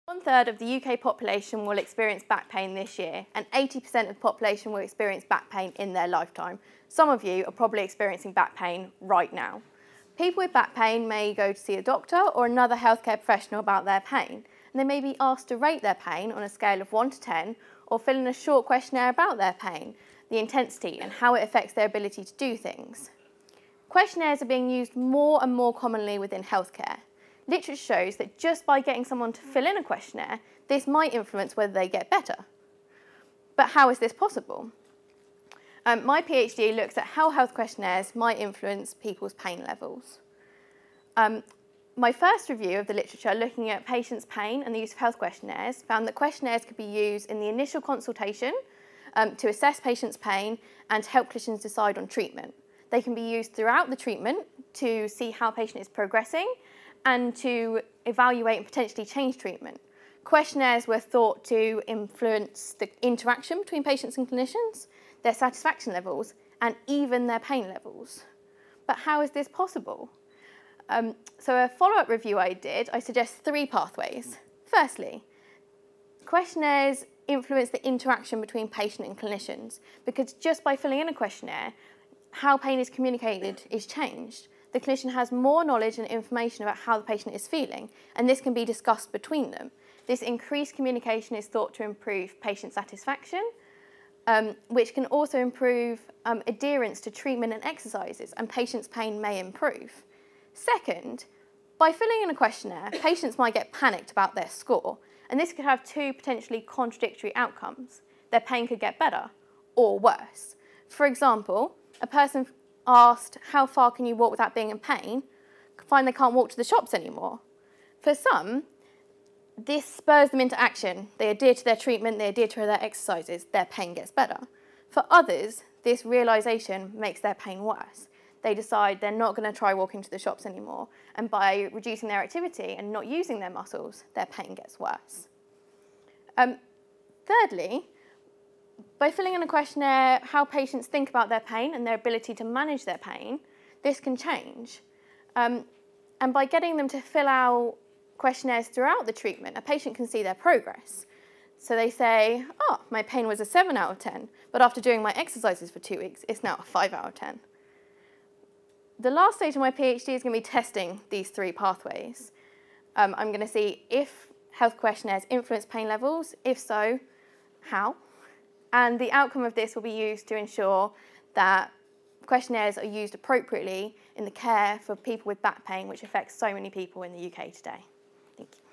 1/3 of the UK population will experience back pain this year, and 80% of the population will experience back pain in their lifetime. Some of you are probably experiencing back pain right now. People with back pain may go to see a doctor or another healthcare professional about their pain, and they may be asked to rate their pain on a scale of 1 to 10 or fill in a short questionnaire about their pain, the intensity and how it affects their ability to do things. Questionnaires are being used more and more commonly within healthcare. Literature shows that just by getting someone to fill in a questionnaire, this might influence whether they get better. But how is this possible? My PhD looks at how health questionnaires might influence people's pain levels. My first review of the literature looking at patients' pain and the use of health questionnaires found that questionnaires could be used in the initial consultation to assess patients' pain and to help clinicians decide on treatment. They can be used throughout the treatment to see how a patient is progressing and to evaluate and potentially change treatment. Questionnaires were thought to influence the interaction between patients and clinicians, their satisfaction levels, and even their pain levels. But how is this possible? So a follow-up review I did, I suggest 3 pathways. Firstly, questionnaires influence the interaction between patient and clinicians, because just by filling in a questionnaire, how pain is communicated is changed. The clinician has more knowledge and information about how the patient is feeling, and this can be discussed between them. This increased communication is thought to improve patient satisfaction, which can also improve adherence to treatment and exercises, and patients' pain may improve. Second, by filling in a questionnaire, patients might get panicked about their score, and this could have 2 potentially contradictory outcomes. Their pain could get better or worse. For example, a person asked, how far can you walk without being in pain, find they can't walk to the shops anymore. For some, this spurs them into action. They adhere to their treatment, they adhere to their exercises, their pain gets better. For others, this realisation makes their pain worse. They decide they're not going to try walking to the shops anymore, and by reducing their activity and not using their muscles, their pain gets worse. Thirdly, by filling in a questionnaire how patients think about their pain and their ability to manage their pain, this can change. And by getting them to fill out questionnaires throughout the treatment, a patient can see their progress. So they say, oh, my pain was a 7 out of 10, but after doing my exercises for 2 weeks, it's now a 5 out of 10. The last stage of my PhD is going to be testing these 3 pathways. I'm going to see if health questionnaires influence pain levels, if so, how? And the outcome of this will be used to ensure that questionnaires are used appropriately in the care for people with back pain, which affects so many people in the UK today. Thank you.